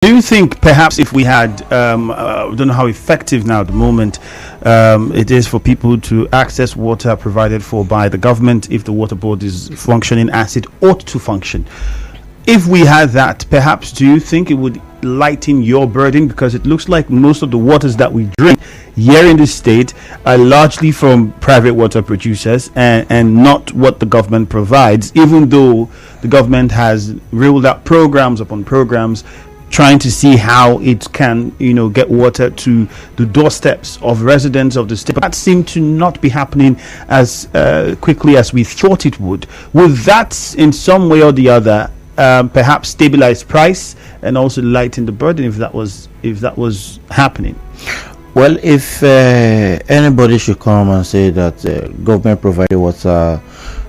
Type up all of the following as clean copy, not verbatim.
Do you think perhaps if we had, I don't know how effective now at the moment it is for people to access water provided for by the government if the water board is functioning as it ought to function? If we had that, perhaps do you think it would lighten your burden? Because it looks like most of the waters that we drink here in the state are largely from private water producers and not what the government provides, even though the government has rolled out programs upon programs trying to see how it can, get water to the doorsteps of residents of the state. But that seemed to not be happening as quickly as we thought it would. Would that, in some way or the other, perhaps stabilize price and also lighten the burden if that was happening? Well, if anybody should come and say that government provided water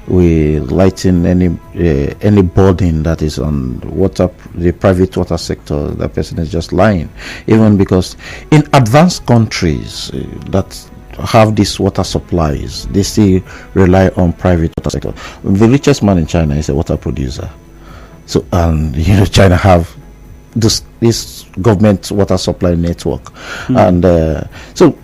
will lighten any burden that is on the private water sector, that person is just lying. Even because in advanced countries that have these water supplies, they still rely on private water sector. The richest man in China is a water producer. So, and China have this government water supply network, and so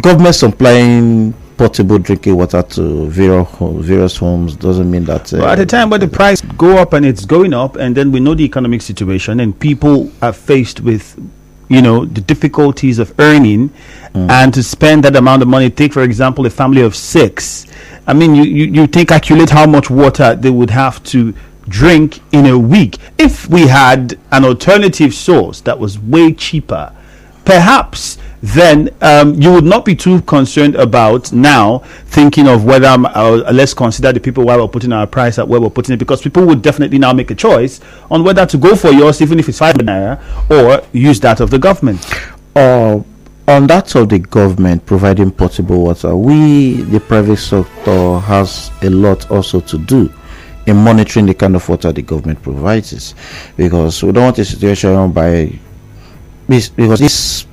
government supplying portable drinking water to various homes doesn't mean that. But at the time when the price go up and it's going up, and then we know the economic situation, and people are faced with, the difficulties of earning, and to spend that amount of money. Take for example a family of 6. I mean, you calculate how much water they would have to drink in a week. If we had an alternative source that was way cheaper, perhaps then you would not be too concerned about now thinking of whether let's consider the people while we're putting our price at where we're putting it, because people would definitely now make a choice on whether to go for yours, even if it's 5 naira, or use that of the government. On that of the government providing potable water, the private sector has a lot also to do in monitoring the kind of water the government provides us, because we don't want a situation because this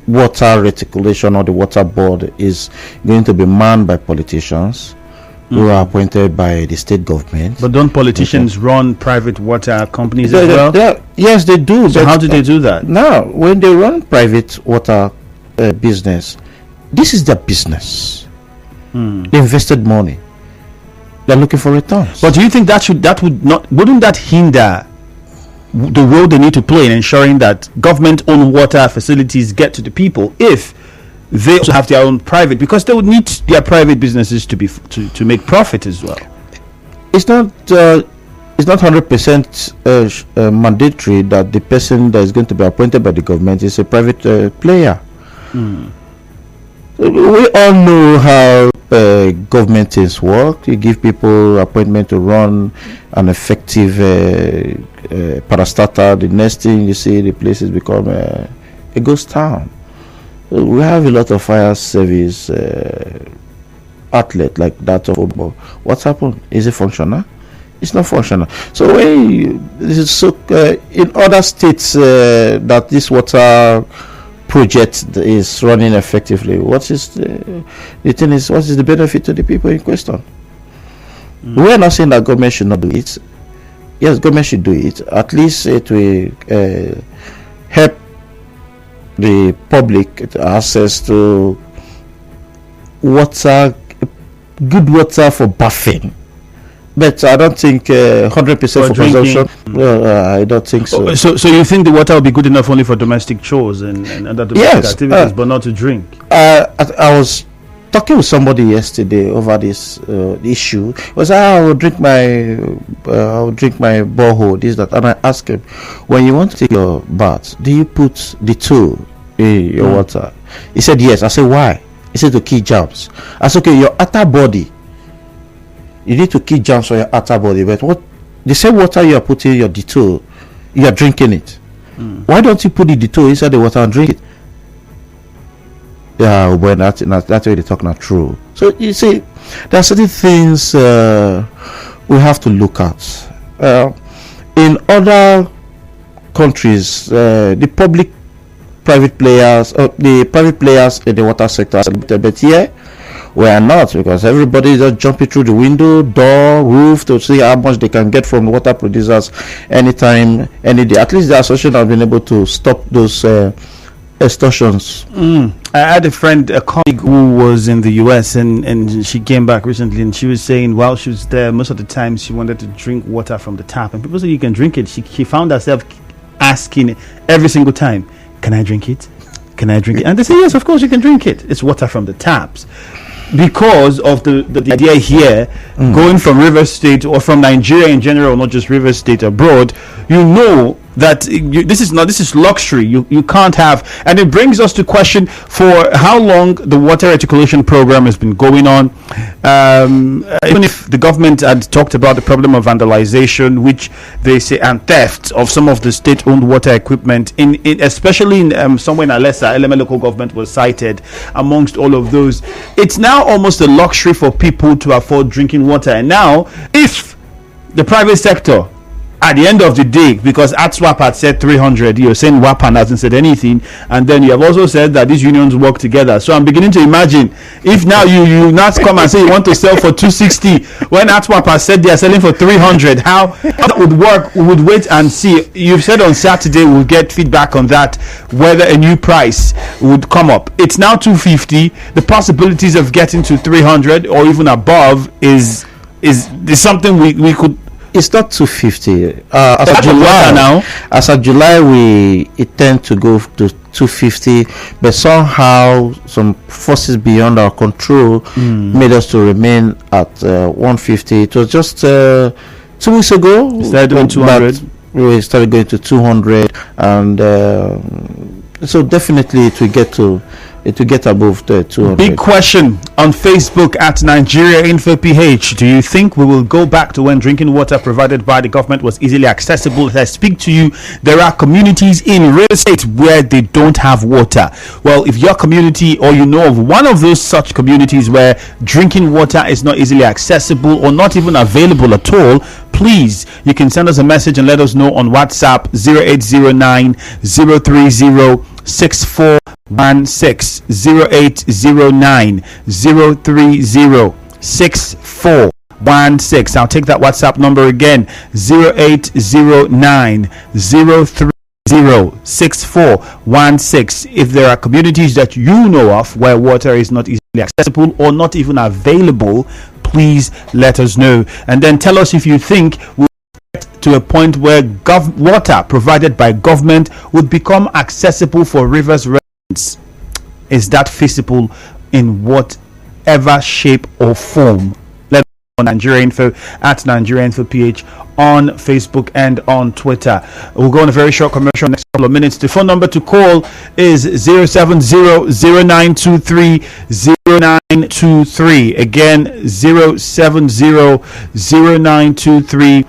water reticulation or the water board is going to be manned by politicians who are appointed by the state government. But don't politicians run private water companies as well? Yes, they do. So how do they do that? Now, when they run private water business, this is their business. They invested money. They're looking for returns. But do you think wouldn't that hinder the role they need to play in ensuring that government-owned water facilities get to the people if they also have their own private, because they would need their private businesses to make profit as well? It's not 100% mandatory that the person that is going to be appointed by the government is a private player. We all know how government things work. You give people appointment to run an effective parastatal. The next thing you see, the place has become a ghost town. We have a lot of fire service outlet like that of football. What's happened? Is it functional? It's not functional. So in other states that this water project is running effectively, what is the benefit to the people in question? We are not saying that government should not do it. Yes, government should do it. At least it will help the public to access to water, good water for bathing. But I don't think 100% for consumption. I don't think so. So you think the water will be good enough only for domestic chores and other domestic activities, but not to drink? I was talking with somebody yesterday over this issue. He was I will drink my borehole, this that, and I asked him, when you want to take your bath, do you put the tool in your water? He said yes. I said why? He said to kill germs. I said okay, your outer body, you need to keep germs on your outer body, but what the same water you are putting your detool, you are drinking it. Why don't you put the detool inside the water and drink it? Yeah, well, that's way they talk not true. So you see, there are certain things we have to look at. In other countries, the private players in the water sector, but here we are not, because everybody is just jumping through the window, door, roof to see how much they can get from water producers anytime, any day. At least the association has been able to stop those extortions. I had a friend, a colleague who was in the US, and she came back recently, and she was saying while she was there, most of the time she wanted to drink water from the tap, and people said you can drink it. She found herself asking every single time, "Can I drink it? Can I drink it?" And they say, "Yes, of course you can drink it. It's water from the taps." Because of the idea here, going from River State or from Nigeria in general, not just River State, abroad, you know that this is luxury. You can't have. And it brings us to question for how long the water reticulation program has been going on. Even if the government had talked about the problem of vandalization, which they say, and theft of some of the state-owned water equipment, especially in somewhere in Alessa, LMA local government was cited amongst all of those. It's now almost a luxury for people to afford drinking water. And now, if the private sector, at the end of the day, because ATSWAP had said 300, you're saying WAPAN hasn't said anything, and then you have also said that these unions work together. So I'm beginning to imagine if now you not come and say you want to sell for 260 when ATSWAP has said they are selling for 300, how that would work. We would wait and see. You've said on Saturday we'll get feedback on that, whether a new price would come up. It's now 250. The possibilities of getting to 300 or even above is something we could. It's not 250. As of July now, it tend to go to 250, but somehow some forces beyond our control made us to remain at 150. It was just 2 weeks ago we started doing 200. We started going to 200, and so definitely it will get above the 200. Big question on Facebook at Nigeria Info PH. Do you think we will go back to when drinking water provided by the government was easily accessible? As I speak to you, there are communities in real estate where they don't have water. Well, if your community or you know of one of those such communities where drinking water is not easily accessible or not even available at all, please, you can send us a message and let us know on WhatsApp 0809 030 6416 0809 030 6416. I'll take that WhatsApp number again, 0809 030 6416. If there are communities that you know of where water is not easily accessible or not even available, please let us know, and then tell us if you think we'll get to a point where water provided by government would become accessible for Rivers residents. Is that feasible in whatever shape or form? Let us know on Nigeria Info at Nigeria Info PH on Facebook and on Twitter. We'll go on a very short commercial next couple of minutes. The phone number to call is 070-0923-0923. Again, 070-0923-0923.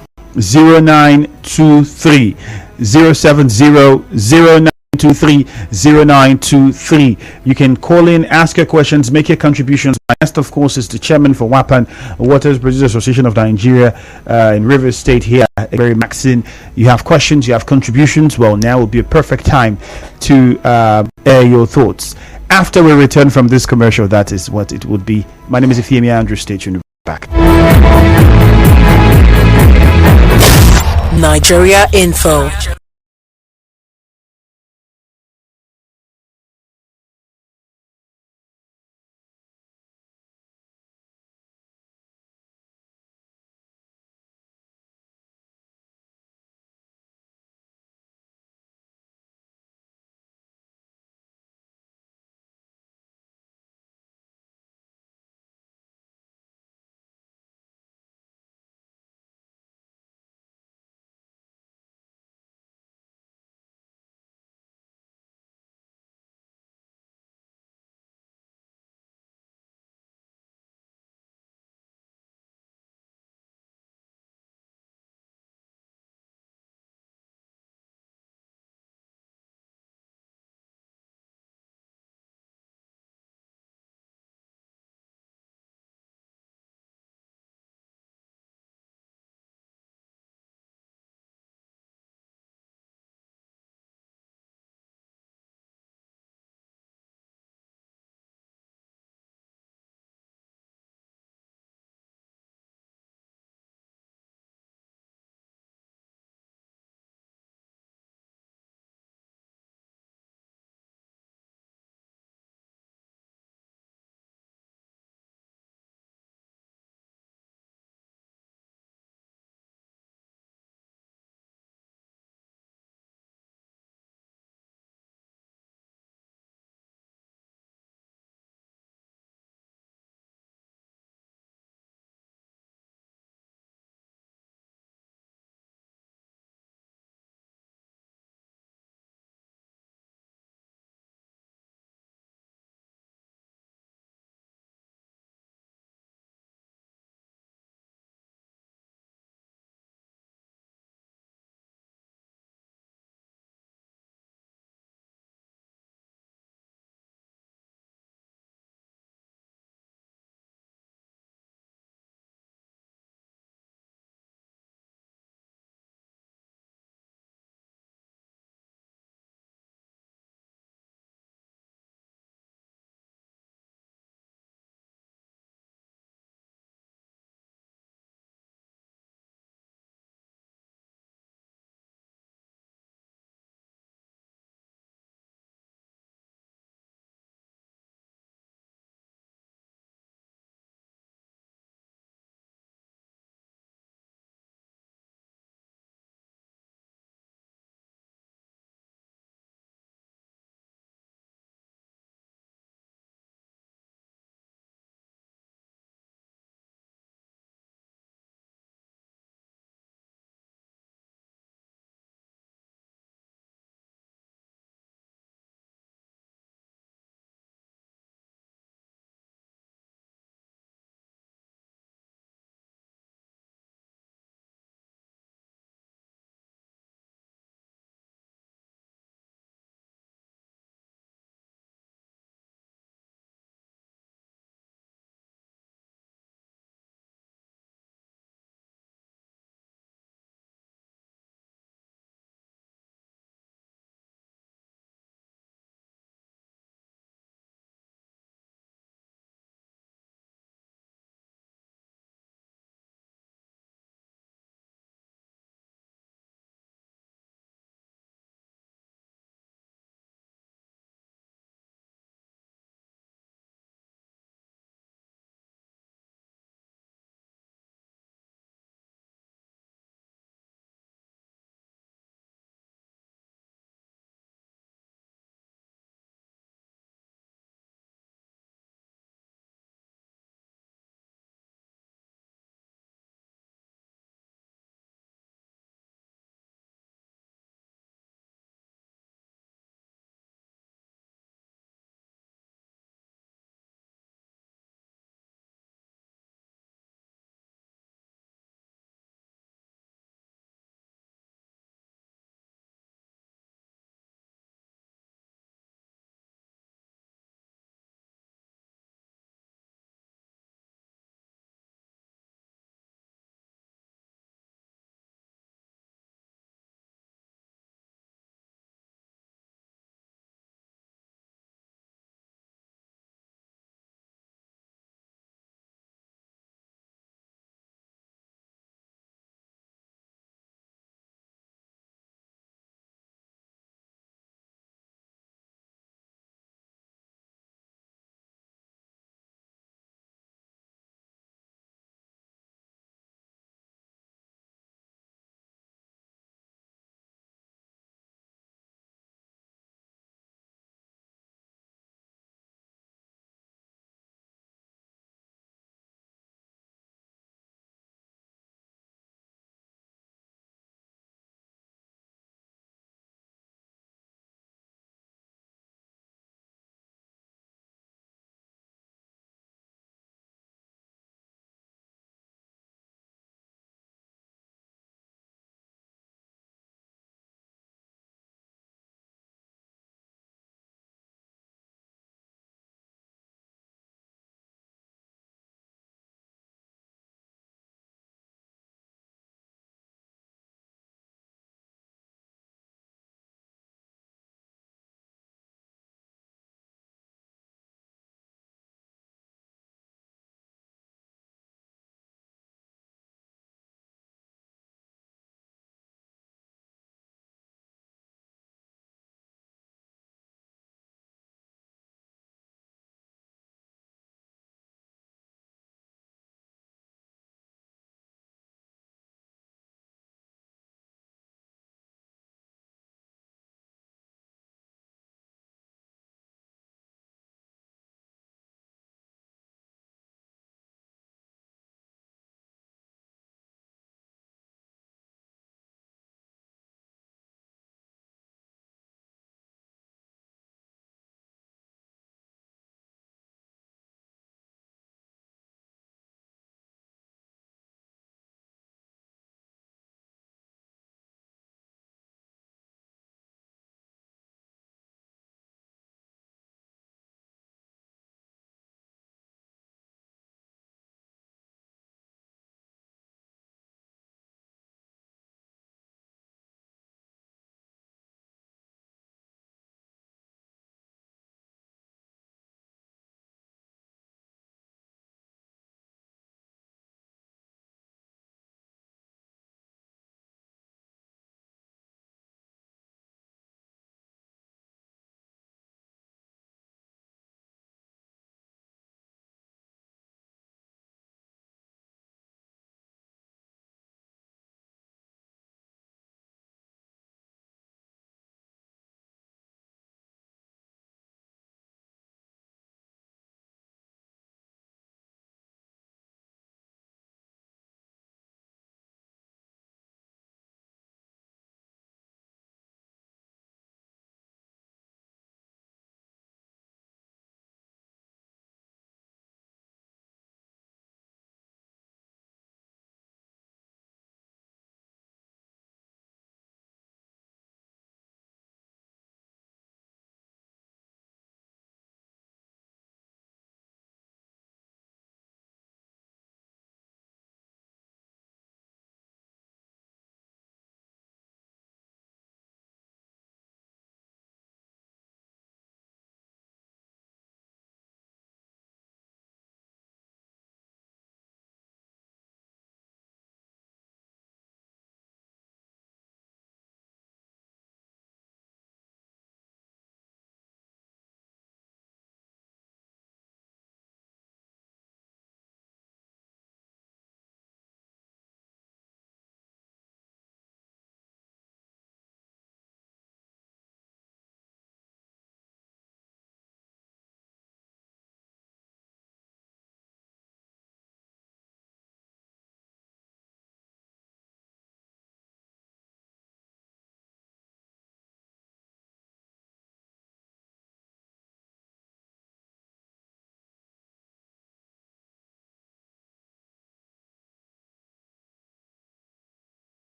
070-0923-0923. You can call in, ask your questions, make your contributions. My guest, of course, is the chairman for WAPAN, Waters Producers Association of Nigeria, in Rivers State here, Egberi Mackson. You have questions, you have contributions. Well, now will be a perfect time to air your thoughts. After we return from this commercial, that is what it would be. My name is Ifeemi Andrew. Stay tuned. Back. Nigeria Info.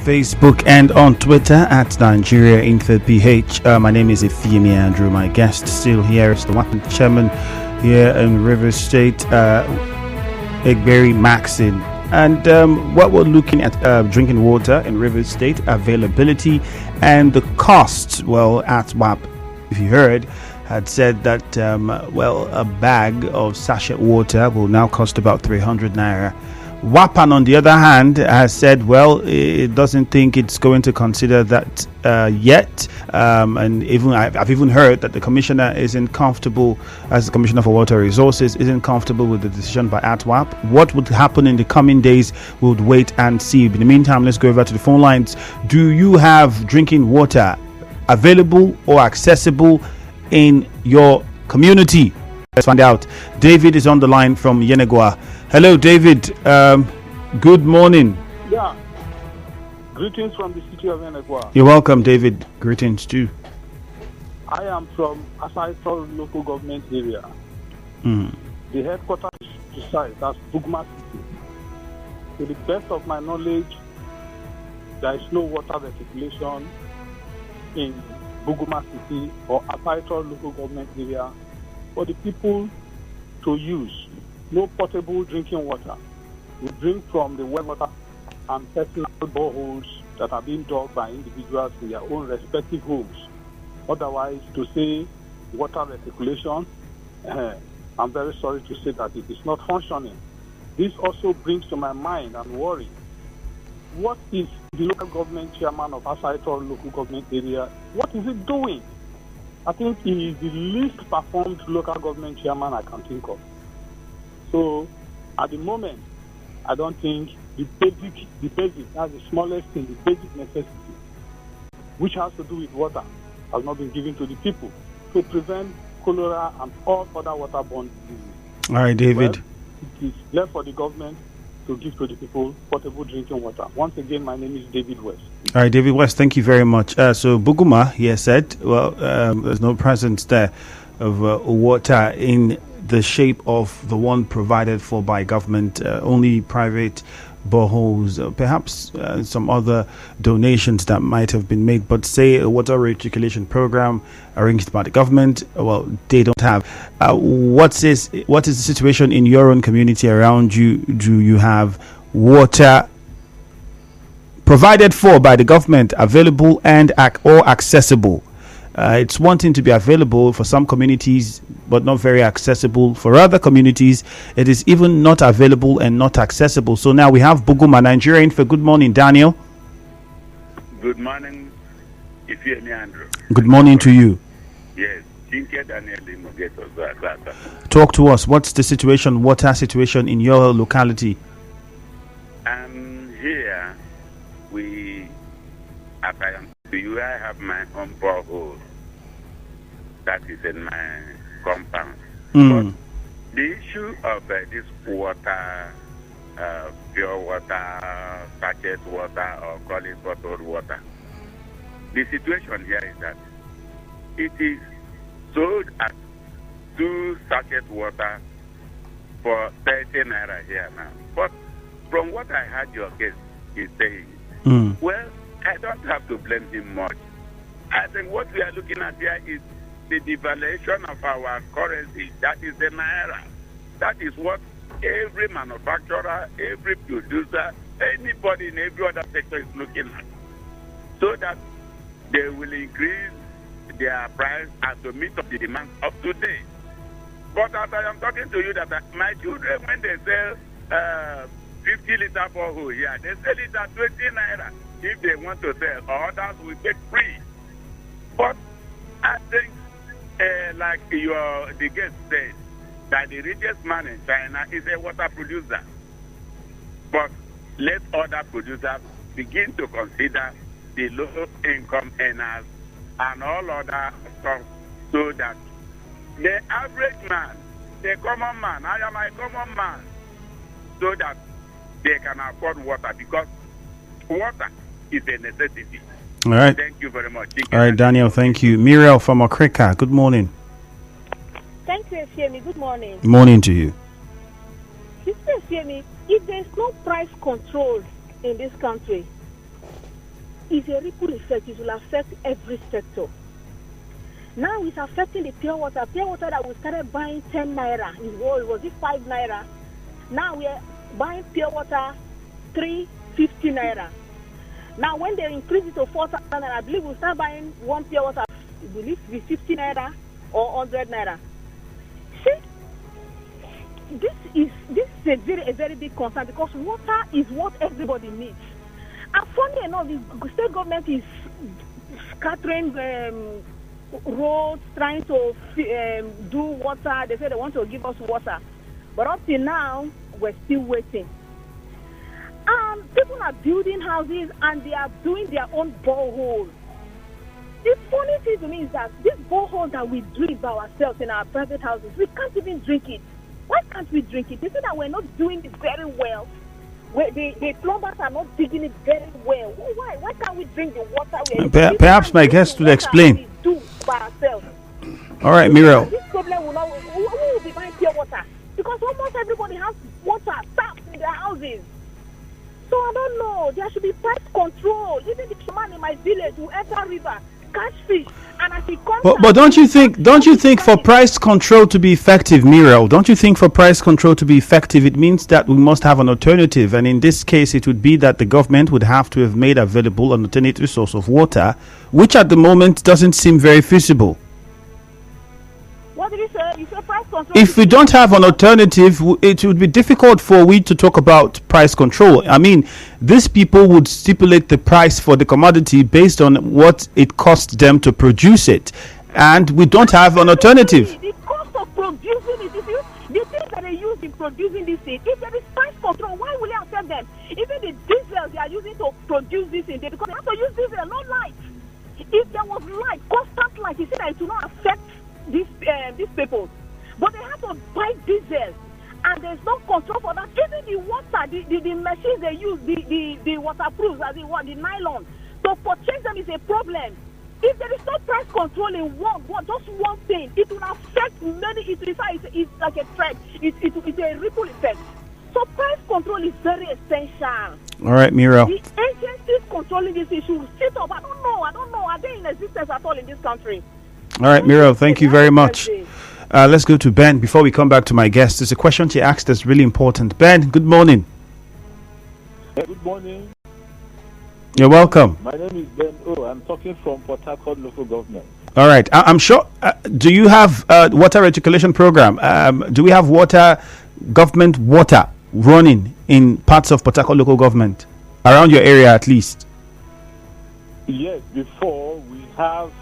Facebook and on Twitter at Nigeria Info PH. My name is Ifemi Andrew. My guest still here is the WAPAN chairman here in Rivers State, Egberi Mackson. And what we're looking at drinking water in Rivers State, availability and the cost. Well, at WAP, if you heard, had said that, a bag of sachet water will now cost about 300 naira. WAPAN, on the other hand, has said, well, it doesn't think it's going to consider that yet. And even I've even heard that the commissioner isn't comfortable, as the Commissioner for Water Resources, isn't comfortable with the decision by ATWAP. What would happen in the coming days, we would wait and see. In the meantime, let's go over to the phone lines. Do you have drinking water available or accessible in your community? Let's find out. David is on the line from Yenegua. Hello, David. Good morning. Yeah. Greetings from the city of Yenegua. You're welcome, David. Greetings too. I am from Asaito local government area. The headquarters site, that's Bugma City. To the best of my knowledge, there is no water recirculation in Bugma City or Asaito local government area for the people to use. No potable drinking water. We drink from the well water and personal boreholes that are being dug by individuals in their own respective homes. Otherwise, to say water recirculation, I'm very sorry to say that it is not functioning. This also brings to my mind and worry, what is the local government chairman of Asaito local government area, what is it doing? I think he is the least performed local government chairman I can think of. So, at the moment, I don't think the basic, that's the smallest thing, the basic necessity, which has to do with water, has not been given to the people to prevent cholera and all other waterborne diseases. All right, David. Well, it is left for the government to give to the people potable drinking water. Once again, my name is David West. All right, David West, thank you very much. So, Buguma, he has said, there's no presence there of water in the shape of the one provided for by government, only private boreholes, perhaps some other donations that might have been made, but say a water recirculation program arranged by the government, well, they don't have. What is the situation in your own community around you? Do you have water provided for by the government available and or accessible? It's one thing to be available for some communities, but not very accessible. For other communities, it is even not available and not accessible. So now we have Buguma, Nigeria Info. Good morning, Daniel. Good morning, Ifemi Andrew. Good morning to you. Yes, Daniel. Talk to us. What's the situation, water situation in your locality? Here, as I am to you, I have my own borehole that is in my compound. But the issue of this water, pure water, sachet water, or call it bottled water, the situation here is that it is sold at 2 sachet water for 30 naira here now. But from what I heard your guest is saying, well, I don't have to blame him much. I think what we are looking at here is the devaluation of our currency. That is the naira. That is what every manufacturer, every producer, anybody in every other sector is looking at. So that they will increase their price and to meet up the demand of today. But as I am talking to you, that my children, when they sell 50 liter borehole here, they sell it at 20 naira. If they want to sell, others will take free. But I think, like the guest said, that the richest man in China is a water producer. But let other producers begin to consider the low-income earners and all other stuff, so that the average man, the common man, I am a common man, so that they can afford water, because water is a necessity. All right. Thank you very much. All right, Daniel, thank you. Muriel from Okrika, good morning. Thank you, Efemi. Good morning. Morning to you. Efemi, if there's no price control in this country, is a ripple effect. It will affect every sector. Now it's affecting the pure water. Pure water that we started buying 10 naira. It was it 5 naira? Now we are buying pure water 350 naira. Now when they increase it to 4,000 naira, I believe we'll start buying one pure water, I believe, with 50 naira or 100 naira. See, this is a very big concern because water is what everybody needs. And funny enough, the state government is scattering roads, trying to do water. They say they want to give us water. But up till now, we're still waiting. People are building houses and they are doing their own borehole. The funny thing to me is that this borehole that we drill by ourselves in our private houses, we can't even drink it. Why can't we drink it? They say that we're not doing it very well. The plumbers are not digging it very well. Why? Why can't we drink the water? Perhaps my guest will explain. We do by ourselves. All right, Miro. This problem will not. Who will be buying pure water? Because almost everybody has water taps in their houses. So I don't know. There should be price control. Even the man in my village will enter river, catch fish, and as he comes. But don't you think for price control to be effective, Miro? Don't you think for price control to be effective, it means that we must have an alternative? And in this case, it would be that the government would have to have made available an alternative source of water, which at the moment doesn't seem very feasible. What did you say? You said price control. If we don't have an alternative, it would be difficult for we to talk about price control. I mean, these people would stipulate the price for the commodity based on what it costs them to produce it. And we don't have an alternative. The cost of producing it, the things that they use in producing this thing, if there is price control, why will it affect them? Even the diesel they are using to produce this thing, because they have to use diesel, no light. If there was light, constant light, you see that it will not affect these people. But they have to buy diesel, and there's no control for that. Even the water, the machines they use, the waterproofs, the nylon, to purchase them is a problem. If there is no price control in just one thing, it will affect many. It's like a threat. It's a ripple effect. So price control is very essential. All right, Miro. The agencies controlling this issue sit up. I don't know. Are they in existence at all in this country? All right, Miro, thank you very much. Let's go to Ben before we come back to my guest. There's a question she asked that's really important. Ben, good morning. Good morning. You're welcome. My name is Ben O. I'm talking from Port Harcourt local government. All right. I'm sure. Do you have water reticulation program? Do we have government water running in parts of Port Harcourt local government? Around your area at least? Yes, before we have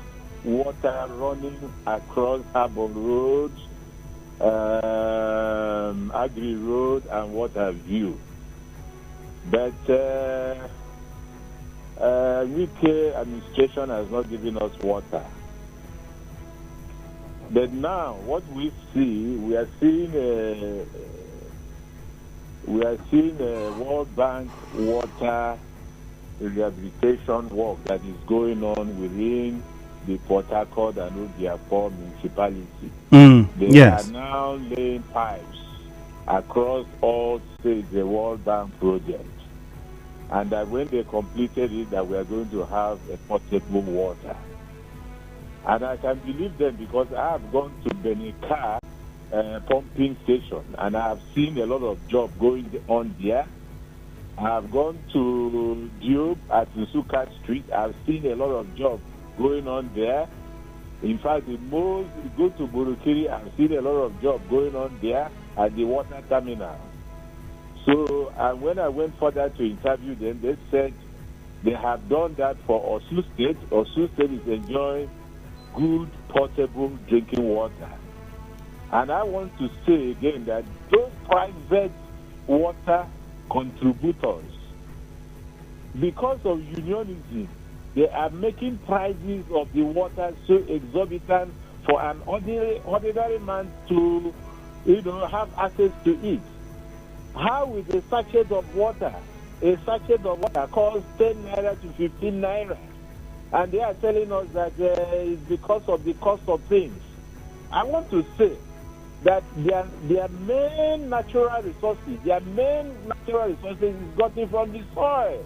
water running across Harbour Road, Egberi Road, and what have you. But UK administration has not given us water. But now, what we see, we are seeing a World Bank water rehabilitation work that is going on within the Port Harcourt and Obiapo municipality. They are now laying pipes across all states, the World Bank project. And that when they completed it, that we are going to have a potable water. And I can believe them because I have gone to Benika pumping station and I have seen a lot of job going on there. I have gone to Diop at Nsuka Street. I have seen a lot of job going on there. In fact, go to Burukiri, I've seen a lot of job going on there at the water terminal. So, and when I went further to interview them, they said they have done that for Osun State. Osun State is enjoying good portable drinking water. And I want to say again that those private water contributors, because of unionism, they are making prices of the water so exorbitant for an ordinary man to, have access to it. How with a sachet of water? A sachet of water costs 10 naira to 15 naira. And they are telling us that it's because of the cost of things. I want to say that their main natural resources is gotten from the soil.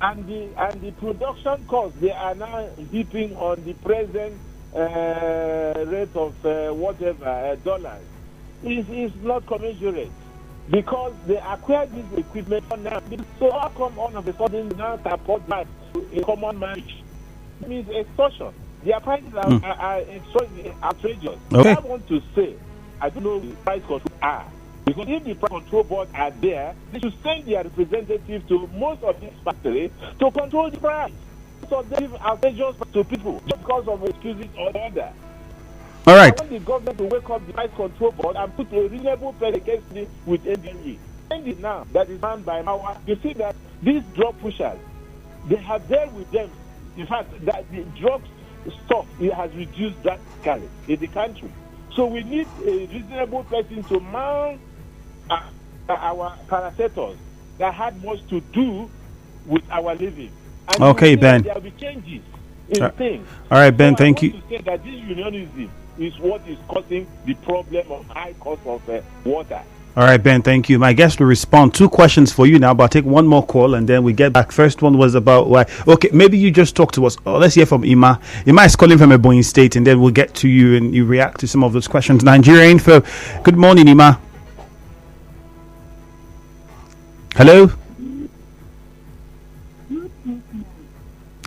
and the production cost, they are now dipping on the present rate of whatever dollars. Is not commensurate, because they acquired this equipment now. So how come all of a sudden now support that a common marriage? It means extortion. Their prices are outrageous. Okay. I want to say, I don't know the price control are. Because if the price control board are there, they should send their representatives to most of these factories to control the price. So they give outrageous to people just because of excuses or other. All right. I want the government to wake up the price control board and put a reasonable price against it with Egberi. And it now that is run by Mawa, you see that these drug pushers, they have dealt with them. In fact, that the drug stock, it has reduced drastically in the country. So we need a reasonable person to mount our parastators that had much to do with our living. And okay, Ben. There will be changes in things. All right, Ben, so thank you. I want to say that this unionism is what is causing the problem of high cost of water. All right, Ben, thank you. My guest will respond. 2 questions for you now, but I'll take one more call and then we get back. First one was about why. Okay, maybe you just talk to us. Oh, let's hear from Ima. Ima is calling from Ebonyi State, and then we'll get to you and you react to some of those questions. Nigeria Info. Good morning, Ima. Hello?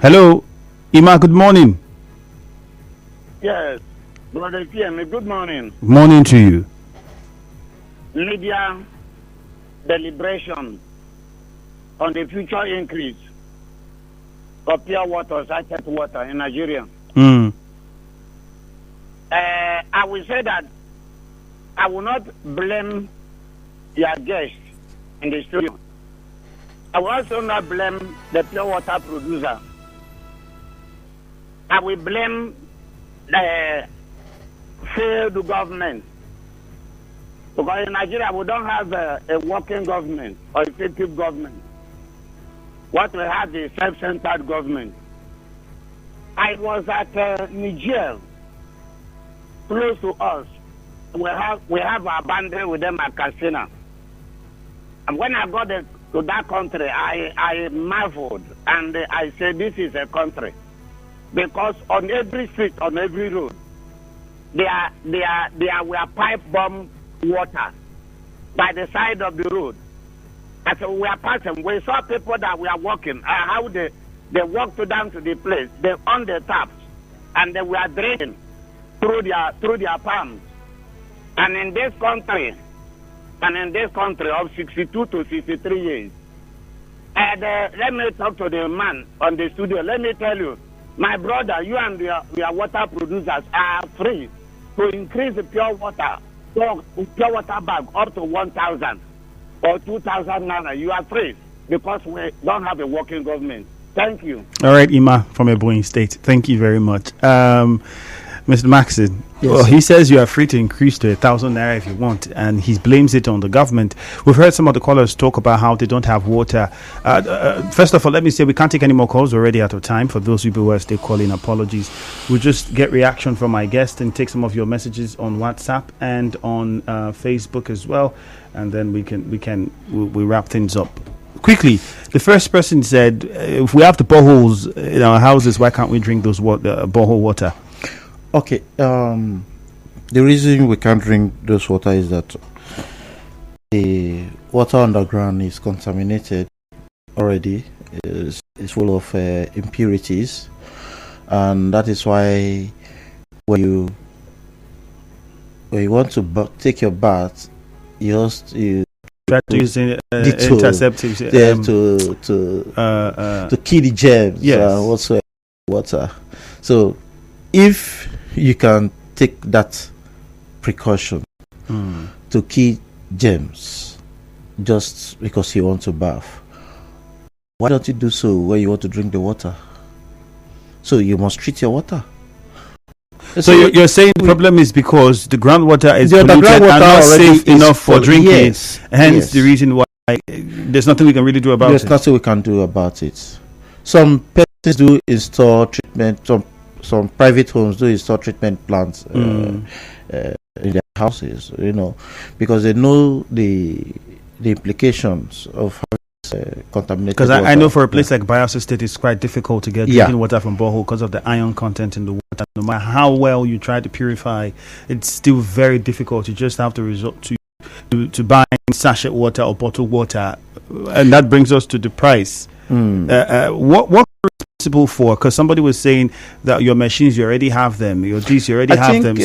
Hello? Ima, good morning. Yes, Brother PM, good morning. Morning to you. Media deliberation on the future increase of pure water, sachet water in Nigeria. I will say that I will not blame your guests in the studio. I will also not blame the pure water producer. I will blame the failed government. Because in Nigeria, we don't have a working government or effective government. What we have is self-centered government. I was at Niger, close to us. We have our boundary with them at Katsina. And when I got to that country, I marveled and I said, this is a country. Because on every street, on every road, there were pipe bomb water by the side of the road. As we were passing, we saw people that were walking, how they walked down to the place, they on the taps, and they were draining through their palms. And in this country of 62 to 63 years, and let me talk to the man on the studio. Let me tell you, my brother, you and your water producers are free to increase the pure water bag up to 1,000 or 2,000 naira. You are free because we don't have a working government. Thank you. All right, Ima from Ebonyi State. Thank you very much. Mr. Mackson, yes, well, he says you are free to increase to 1,000 naira if you want, and he blames it on the government. We've heard some of the callers talk about how they don't have water. First of all, let me say we can't take any more calls, already out of time. For those people who are still calling, apologies. We'll just get reaction from my guest and take some of your messages on WhatsApp and on Facebook as well, and then we wrap things up. Quickly, the first person said, if we have the boreholes in our houses, why can't we drink those borehole water? Okay, the reason we can't drink those water is that the water underground is contaminated already. It's full of impurities, and that is why when you want to take your bath, you try to use antiseptics to kill the germs. Yes. Whatsoever water. So if you can take that precaution to kill germs just because you want to bath, why don't you do so when you want to drink the water? So you must treat your water. So you're saying the problem is because the groundwater is polluted and not safe enough for drinking. Yes, hence the reason why there's nothing we can really do about it. There's nothing we can do about it. Some persons do install treatment. Some private homes do install treatment plants in their houses, because they know the implications of having contaminated Because water. I know for a place like Bayelsa State, it's quite difficult to get drinking water from borehole because of the iron content in the water. No matter how well you try to purify, it's still very difficult. You just have to resort to buying sachet water or bottled water, and that brings us to the price. What are you responsible for? Because somebody was saying that your machines, you already have them. Your these, you already have them.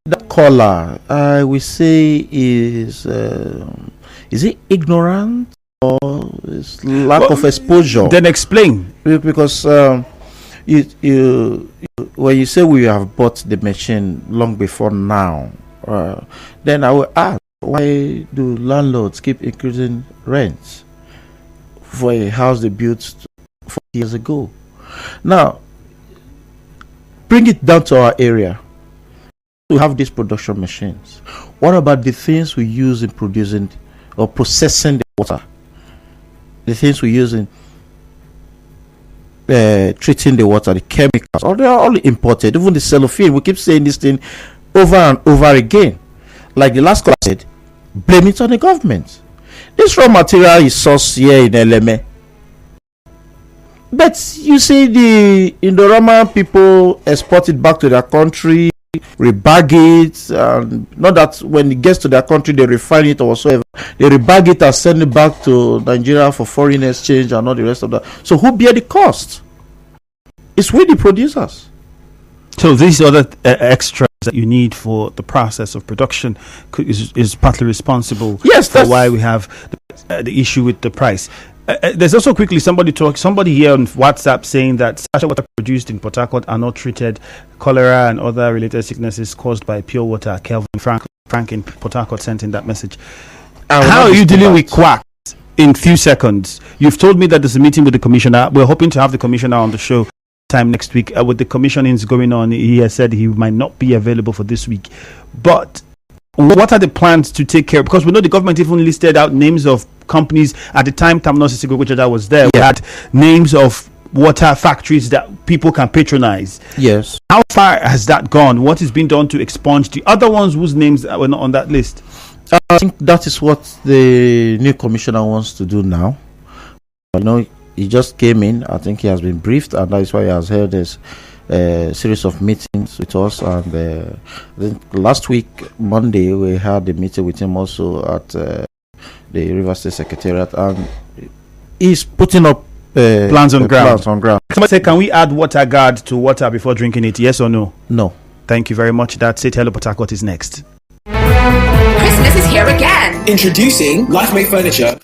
The caller, I will say, is it ignorant or is lack of exposure? Then explain. Because you when you say we have bought the machine long before now, then I will ask, why do landlords keep increasing rents for a house they built 40 years ago? Now, bring it down to our area. We have these production machines. What about the things we use in producing or processing the water? The things we use in treating the water, the chemicals, or they are all imported. Even the cellophane, we keep saying this thing over and over again. Like the last caller said, blame it on the government. This raw material is sourced here in LMA. But you see, the Indorama people export it back to their country, rebag it, and not that when it gets to their country they refine it or whatsoever. They rebag it and send it back to Nigeria for foreign exchange and all the rest of that. So who bear the cost? It's we the producers. So these other extras that you need for the process of production is partly responsible for why we have the issue with the price. There's also somebody here on WhatsApp saying that sachet water produced in Port Harcourt are not treated. Cholera and other related sicknesses caused by pure water. Kelvin Frank in Port Harcourt sent in that message. How are you dealing with quacks in few seconds? You've told me that there's a meeting with the commissioner. We're hoping to have the commissioner on the show time next week. With the commissionings going on, he has said he might not be available for this week. But what are the plans to take care? Because we know the government even listed out names of companies at the time Terminal which was there. We had names of water factories that people can patronize. Yes. How far has that gone? What is being done to expunge the other ones whose names were not on that list? I think that is what the new commissioner wants to do now. He just came in. I think he has been briefed, and that is why he has held this series of meetings with us. And I think last week, Monday, we had a meeting with him also at the River State Secretariat, and he's putting up plans on ground. Somebody say, can we add water guard to water before drinking it? Yes or no? No. Thank you very much. That's it. Hello, Port Harcourt is next. Christmas is here again. Introducing LifeMate Furniture.